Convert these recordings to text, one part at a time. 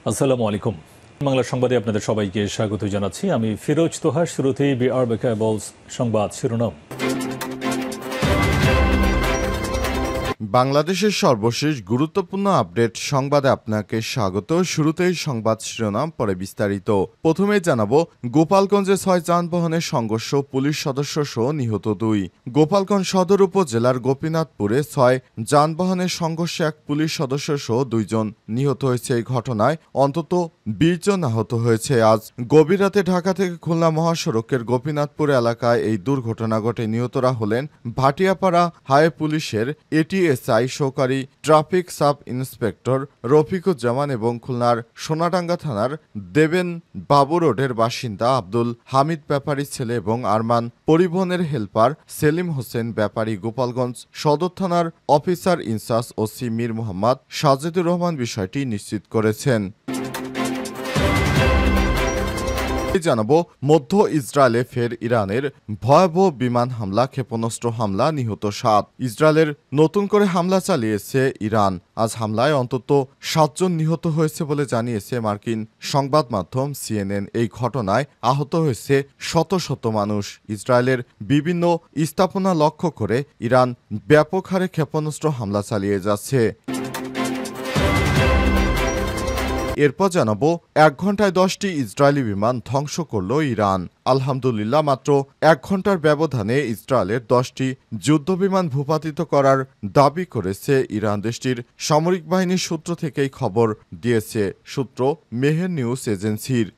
আসসালামু আলাইকুম। বাংলা সংবাদে আপনাদের সবাইকে স্বাগত জানাচ্ছি। আমি ফিরোজ তোহা। শুরুতেই বিআর বেকাবলস সংবাদ শিরোনাম। বাংলাদেশের সর্বশেষ গুরুত্বপূর্ণ আপডেট সংবাদে আপনাকে স্বাগত। শুরুতেই সংবাদ শিরোনাম, পরে বিস্তারিত। প্রথমেই জানাবো, গোপালগঞ্জে 6 যানবাহনের সংঘর্ষ, পুলিশ সদস্য সহ নিহত 2। গোপালগঞ্জ সদর উপজেলার গোপীনাথপুরে 6 যানবাহনের সংঘর্ষে এক পুলিশ সদস্য সহ 2 জন নিহত হয়েছে। এই ঘটনায় অন্তত 20 জন আহত হয়েছে। আজ গভীর রাতে ঢাকা থেকে খুলনা মহাসড়কের গোপীনাথপুর এলাকায় এই দুর্ঘটনা ঘটে। নিহতরা হলেন ভাটিয়াপাড়া হাই পুলিশের এটিএসআই সহকারী ট্রাফিক সাব ইন্সপেক্টর রফিকুজ্জামান এবং খুলনার সোনাডাঙ্গা থানার দেবেন বাবু রোডের বাসিন্দা আব্দুল হামিদ ব্যাপারীর ছেলে এবং আরমান পরিবহনের হেলপার সেলিম হোসেন ব্যাপারী। গোপালগঞ্জ সদর থানার officer in charge OC Mir Mohammad Sajedur Rahman বিষয়টি নিশ্চিত করেছেন। জানাবো, মধ্য ইসরায়েলে ফের ইরানের ভয়াবহ বিমান হামলা, ক্ষেপণাস্ত্র হামলা, নিহত 7। ইসরায়েলের নতুন করে হামলা চালিয়েছে ইরান। আজ হামলায় অন্তত 7 জন নিহত হয়েছে বলে জানিয়েছে মার্কিন সংবাদ মাধ্যম সিএনএন। এই ঘটনায় আহত হয়েছে শত শত মানুষ। ইসরায়েলের বিভিন্ন স্থাপনা লক্ষ্য করে ইরান ব্যাপক হারে ক্ষেপণাস্ত্র হামলা চালিয়ে যাচ্ছে। এরপর জানাবো, 1 ঘন্টায় 10টি ইসরায়েলি বিমান ধ্বংস করল ইরান। আলহামদুলিল্লাহ, মাত্র 1 ঘন্টার ব্যবধানে ইসরায়েলের 10টি যুদ্ধবিমান ভূপাতিত করার দাবি করেছে ইরান। দেশটির সামরিক বাহিনীর সূত্র থেকেই খবর দিয়েছে সূত্র মেহের নিউজ এজেন্সির।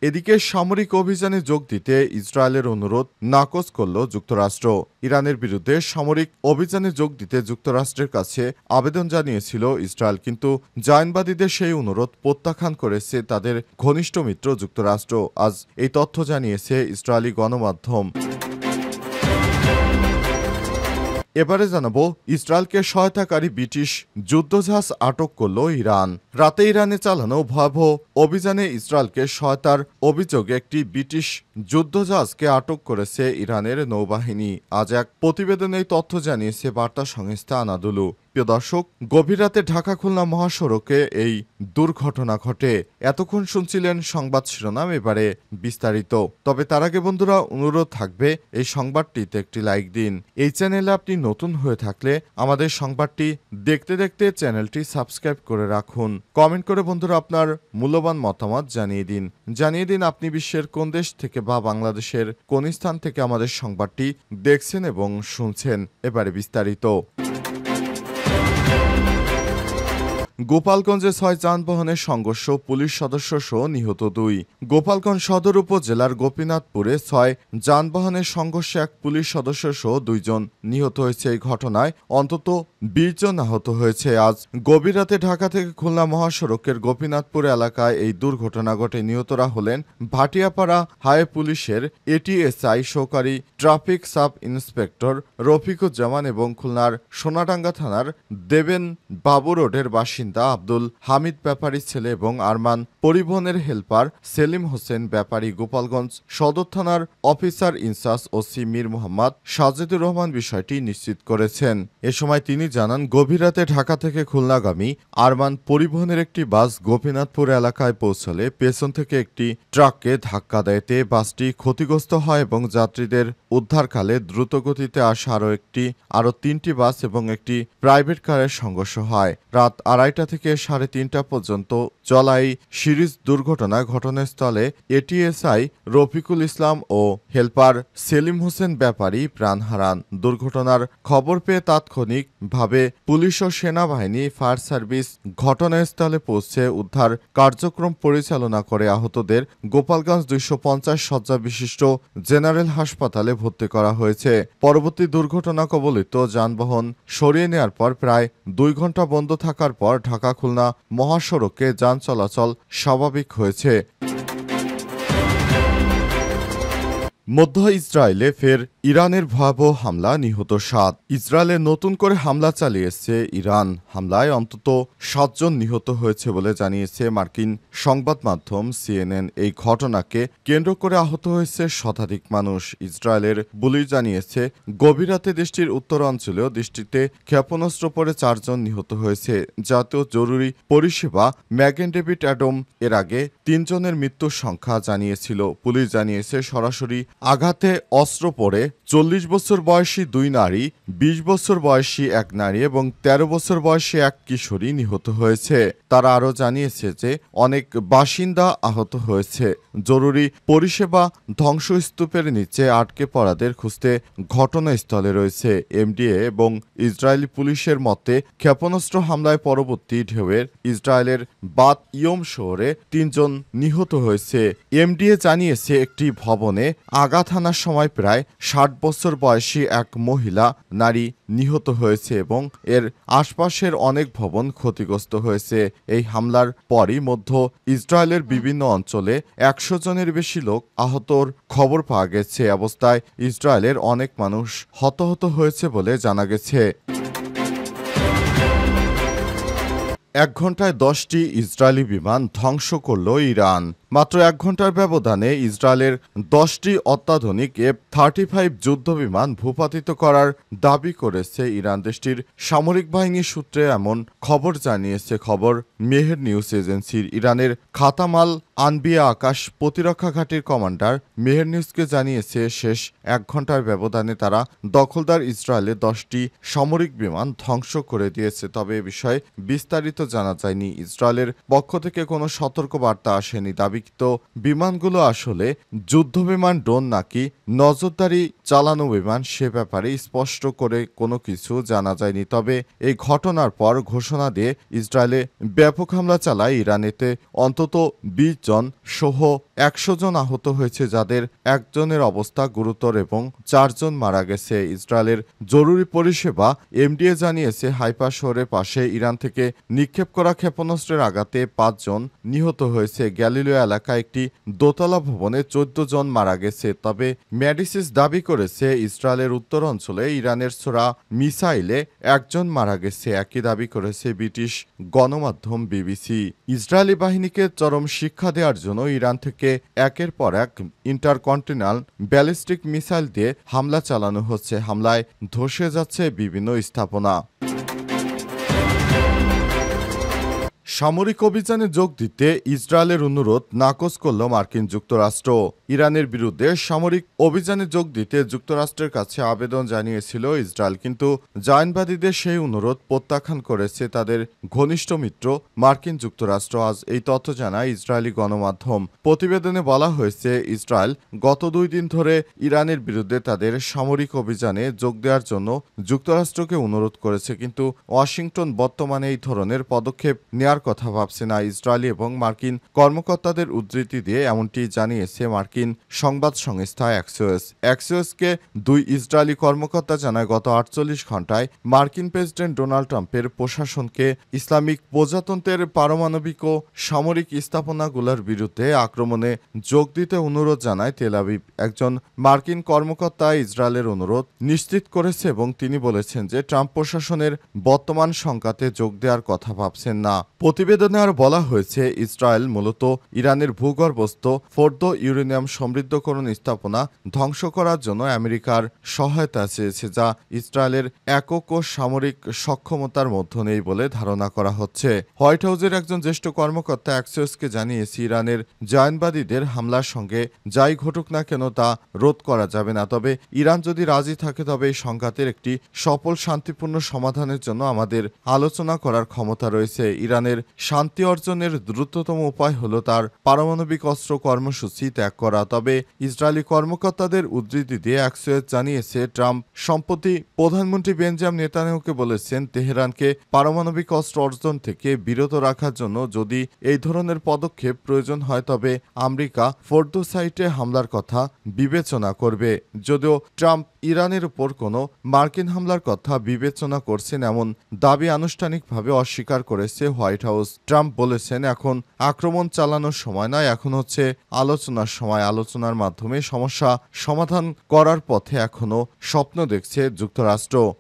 এদিকে সামরিক অভিযানে যোগ দিতে ইসরায়েলের অনুরোধ নাকচ করল যুক্তরাষ্ট্র। ইরানের বিরুদ্ধে সামরিক অভিযানে যোগ দিতে যুক্তরাষ্ট্রের কাছে আবেদন জানিয়েছিল ইসরায়েল, কিন্তু জায়নবাদীদের সেই অনুরোধ প্রত্যাখ্যান করেছে তাদের ঘনিষ্ঠ মিত্র যুক্তরাষ্ট্র। আজ এই তথ্য জানিয়েছে ইসরায়েলি গণমাধ্যম। এবারে জানাবো, ইসরায়েলকে সহায়তাকারী ব্রিটিশ যুদ্ধজাহাজ আটক করল ইরান। রাতে ইরানে চালানো ভয়াবহ অভিযানে ইসরায়েলকে সহায়তার অভিযোগে একটি ব্রিটিশ যুদ্ধজাহাজকে আটক করেছে ইরানের নৌবাহিনী। আজ এক প্রতিবেদনে এই তথ্য জানিয়েছে বার্তা সংস্থা আনাদুলু। প্রিয় দর্শক, গভীর রাতে ঢাকা খুলনা মহাসড়কে এই দুর্ঘটনা ঘটে। এতক্ষণ শুনছিলেন সংবাদ শিরোনাম, এবারে বিস্তারিত। তবে তার আগে বন্ধুরা, অনুরোধ থাকবে এই সংবাদটিতে একটি লাইক দিন। এই চ্যানেলে আপনি নতুন হয়ে থাকলে আমাদের সংবাদটি দেখতে দেখতে চ্যানেলটি সাবস্ক্রাইব করে রাখুন। কমেন্ট করে বন্ধুরা আপনার মূল্যবান মতামত জানিয়ে দিন আপনি বিশ্বের কোন দেশ থেকে বা বাংলাদেশের কোন স্থান থেকে আমাদের সংবাদটি দেখছেন এবং শুনছেন। এবারে বিস্তারিত। গোপালগঞ্জে 6 যানবাহনের সংঘর্ষ, পুলিশ সদস্য সহ নিহত 2। গোপালগঞ্জ সদর উপজেলার গোপীনাথপুরে 6 যানবাহনের সংঘর্ষে এক পুলিশ সদস্য সহ 2 জন নিহত হয়েছে। এই ঘটনায় অন্তত 20 জন আহত হয়েছে। আজ গভীর রাতে ঢাকা থেকে খুলনা মহাসড়কের গোপীনাথপুর এলাকায় এই দুর্ঘটনা ঘটে। নিহতরা হলেন ভাটিয়াপাড়া হাই পুলিশের এটিএসআই সহকারী ট্রাফিক সাব ইন্সপেক্টর রফিকুজ্জামান এবং খুলনার সোনাডাঙ্গা থানার দেবেন বাবু রোডের বাসিন্দা আব্দুল হামিদ ব্যাপারীর ছেলে এবং আরমান পরিবহনের হেলপার সেলিম হোসেন ব্যাপারী। গোপালগঞ্জ সদর থানার officer in charge OC Mir Mohammad Sajedur Rahman বিষয়টি নিশ্চিত করেছেন। এ সময় তিনি জানান, গভীর রাতে ঢাকা থেকে খুলনাগামী আরমান পরিবহনের একটি বাস গোপীনাথপুর এলাকায় পৌঁছলে পেছন থেকে একটি ট্রাককে ধাক্কা দেয়। বাসটি ক্ষতিগ্রস্ত হয় এবং যাত্রীদের উদ্ধারকালে দ্রুতগতিতে আসা আরও 3টি বাস এবং একটি প্রাইভেট কারের সংঘর্ষ হয়। রাত 2:30 থেকে 3:30 পর্যন্ত চলা এই সিরিজ দুর্ঘটনায় ঘটনাস্থলে এটিএসআই রফিকুল ইসলাম ও হেলপার সেলিম হোসেন ব্যাপারী প্রাণ হারান। দুর্ঘটনার খবর পেয়ে তাৎক্ষণিকভাবে পুলিশ ও সেনাবাহিনী, ফায়ার সার্ভিস ঘটনাস্থলে পৌঁছে উদ্ধার কার্যক্রম পরিচালনা করে আহতদের গোপালগঞ্জ 250 শয্যা বিশিষ্ট জেনারেল হাসপাতালে ভর্তি করা হয়েছে। পরবর্তী দুর্ঘটনা কবলিত যানবাহন সরিয়ে নেওয়ার পর প্রায় 2 ঘন্টা বন্ধ থাকার পর ঢাকা খুলনা মহাসড়কে যান চলাচল স্বাভাবিক হয়েছে। মধ্য ইসরায়েলে ফের ইরানের ভয়াবহ হামলা, নিহত ৭। ইসরায়েলে নতুন করে হামলা চালিয়েছে ইরান। হামলায় অন্তত ৭ জন নিহত হয়েছে বলে জানিয়েছে মার্কিন সংবাদ মাধ্যম সিএনএন। এই ঘটনাকে কেন্দ্র করে আহত হয়েছে শতাধিক মানুষ। ইসরায়েলের পুলিশ জানিয়েছে গভীর রাতে দেশটির উত্তরাঞ্চলীয় দেশটিতে ক্ষেপণাস্ত্র পড়ে ৪ জন নিহত হয়েছে। জাতীয় জরুরি পরিষেবা ম্যাগেন ডেভিড অ্যাডম এর আগে ৩ জনের মৃত্যুর সংখ্যা জানিয়েছিল। পুলিশ জানিয়েছে সরাসরি আঘাতে অস্ত্র পড়ে ৪০ বছর বয়সী ২ নারী, ২০ বছর বয়সী ১ নারী এবং ১৩ বছর বয়সী ১ কিশোরী নিহত হয়েছে। তারা আরও জানিয়েছে যে অনেক বাসিন্দা আহত হয়েছে। জরুরি পরিষেবা ধ্বংসস্তূপের নিচে আটকে পড়াদের খুঁজতে ঘটনাস্থলে রয়েছে। এমডিএ এবং ইসরায়েলি পুলিশের মতে ক্ষেপণাস্ত্র হামলায় পরবর্তী ঢেউয়ের ইসরায়েলের বাত ইয়ম শহরে ৩ জন নিহত হয়েছে। এমডিএ জানিয়েছে একটি ভবনে আঘাত হানার সময় প্রায় ৬০ বছর বয়সী এক মহিলা নারী নিহত হয়েছে এবং এর আশপাশের অনেক ভবন ক্ষতিগ্রস্ত হয়েছে। এই হামলার পরই মধ্য ইসরায়েলের বিভিন্ন অঞ্চলে ১০০ জনের বেশি লোক আহতর খবর পাওয়া গেছে। অবস্থায় ইসরায়েলের অনেক মানুষ হতাহত হয়েছে বলে জানা গেছে। ১ ঘন্টায় ১০টি ইসরায়েলি বিমান ধ্বংস করল ইরান। মাত্র ১ ঘন্টার ব্যবধানে ইসরায়েলের 10টি অত্যাধুনিক F-35 যুদ্ধবিমান ভূপাতিত করার দাবি করেছে ইরান। দেশটির সামরিক বাহিনী সূত্রে এমন খবর জানিয়েছে খবর মেহের নিউজ এজেন্সির। ইরানের খাতামাল আনবিয়া আকাশ প্রতিরক্ষা ঘাঁটির কমান্ডার মেহের নিউজকে জানিয়েছে শেষ ১ ঘন্টার ব্যবধানে তারা দখলদার ইসরায়েলে 10টি সামরিক বিমান ধ্বংস করে দিয়েছে। তবে এ বিষয়ে বিস্তারিত জানা যায়নি। ইসরায়েলের পক্ষ থেকে কোনো সতর্কবার্তা আসেনি। দাবিকৃত বিমানগুলো আসলে যুদ্ধবিমান, ড্রোন নাকি নজরদারি চালানো বিমান সে ব্যাপারে স্পষ্ট করে কোনো কিছু জানা যায়নি। তবে এই ঘটনার পর ঘোষণা দিয়ে ইসরায়েলে ব্যাপক হামলা চালায় ইরান। এতে অন্তত ২০ জন সহ ১০০ জন আহত হয়েছে, যাদের একজনের অবস্থা গুরুতর এবং ৪ জন মারা গেছে। ইসরায়েলের জরুরি পরিষেবা এমডিএ জানিয়েছে হাইফা শহরের পাশে ইরান থেকে নিক্ষেপ করা ক্ষেপণাস্ত্রের আঘাতে ৫ জন নিহত হয়েছে। গ্যালিলিও এলাকায় একটি দোতলা ভবনে ১৪ জন মারা গেছে। তবে ম্যাডিসিস দাবি করেছে ইসরায়েলের উত্তর অঞ্চলে ইরানের ছোড়া মিসাইলে ১ জন মারা গেছে। একই দাবি করেছে ব্রিটিশ গণমাধ্যম বিবিসি। ইসরায়েলি বাহিনীকে চরম শিক্ষা দেওয়ার জন্য ইরান থেকে একের পর এক ইন্টারকন্টিনেন্টাল ব্যালিস্টিক মিসাইল দিয়ে হামলা চালানো হচ্ছে। হামলায় ধসে যাচ্ছে বিভিন্ন স্থাপনা। সামরিক অভিযানে যোগ দিতে ইসরায়েলের অনুরোধ নাকচ করল মার্কিন যুক্তরাষ্ট্র। ইরানের বিরুদ্ধে সামরিক অভিযানে যোগ দিতে যুক্তরাষ্ট্রের কাছে আবেদন জানিয়েছিল ইসরায়েল, কিন্তু জায়নবাদীদের সেই অনুরোধ প্রত্যাখ্যান করেছে তাদের ঘনিষ্ঠ মিত্র মার্কিন যুক্তরাষ্ট্র। আজ এই তথ্য জানায় ইসরায়েলি গণমাধ্যম। প্রতিবেদনে বলা হয়েছে ইসরায়েল গত ২ দিন ধরে ইরানের বিরুদ্ধে তাদের সামরিক অভিযানে যোগ দেওয়ার জন্য যুক্তরাষ্ট্রকে অনুরোধ করেছে, কিন্তু ওয়াশিংটন বর্তমানে এই ধরনের পদক্ষেপ নেয়ার কথা ভাবছে না। ইসরায়েলি এবং মার্কিন কর্মকর্তাদের উদ্ধৃতি দিয়ে এমনটি জানিয়েছে মার্কিন সংবাদ সংস্থা অ্যাক্সিওসকে ২ ইসরায়েলি কর্মকর্তা জানায় গত ৪৮ ঘন্টায় মার্কিন প্রেসিডেন্ট ডোনাল্ড ট্রাম্পের প্রশাসনকে ইসলামিক প্রজাতন্ত্রের পারমাণবিক ও সামরিক স্থাপনাগুলোর বিরুদ্ধে আক্রমণে যোগ দিতে অনুরোধ জানায় তেল আবিব। একজন মার্কিন কর্মকর্তা ইসরায়েলের অনুরোধ নিশ্চিত করেছে এবং তিনি বলেছেন যে ট্রাম্প প্রশাসনের বর্তমান সংঘাতে যোগ দেওয়ার কথা ভাবছেন না। প্রতিবেদনে আর বলা হয়েছে ইসরায়েল মূলত ইরানের ভূগর্ভস্থ ফোর্দ ইউরেনিয়াম সমৃদ্ধকরণ স্থাপনা ধ্বংস করার জন্য আমেরিকার সহায়তা চেয়েছে, যা ইসরায়েলের একক ও সামরিক সক্ষমতার মধ্যে নেই বলে ধারণা করা হচ্ছে। হোয়াইট হাউসের একজন জ্যেষ্ঠ কর্মকর্তা অ্যাক্সিওসকে জানিয়েছে ইরানের জায়নবাদীদের হামলার সঙ্গে যাই ঘটুক না কেন তা রোধ করা যাবে না। তবে ইরান যদি রাজি থাকে তবে এই সংঘাতের একটি সফল শান্তিপূর্ণ সমাধানের জন্য আমাদের আলোচনা করার ক্ষমতা রয়েছে। ইরানের শান্তি অর্জনের দ্রুততম উপায় হল তার পারমাণবিক অস্ত্র কর্মসূচি ত্যাগ করা। তবে ইসরায়েলি কর্মকর্তাদের উদ্ধৃতি দিয়ে অ্যাক্সিওস জানিয়েছে ট্রাম্প সম্প্রতি প্রধানমন্ত্রী বেঞ্জামিন নেতানিয়াহুকে বলেছেন তেহরানকে পারমাণবিক অস্ত্র অর্জন থেকে বিরত রাখার জন্য যদি এই ধরনের পদক্ষেপ প্রয়োজন হয় তবে আমেরিকা ফোর্দো সাইটে হামলার কথা বিবেচনা করবে। যদিও ট্রাম্প ইরানের উপর কোনো মার্কিন হামলার কথা বিবেচনা করছেন এমন দাবি আনুষ্ঠানিকভাবে অস্বীকার করেছে হোয়াইট হাউস। ট্রাম্প বলেছেন, এখন আক্রমণ চালানোর সময় নয়, এখন হচ্ছে আলোচনার সময়। আলোচনার মাধ্যমে সমস্যা সমাধান করার পথে এখনও স্বপ্ন দেখছে যুক্তরাষ্ট্র।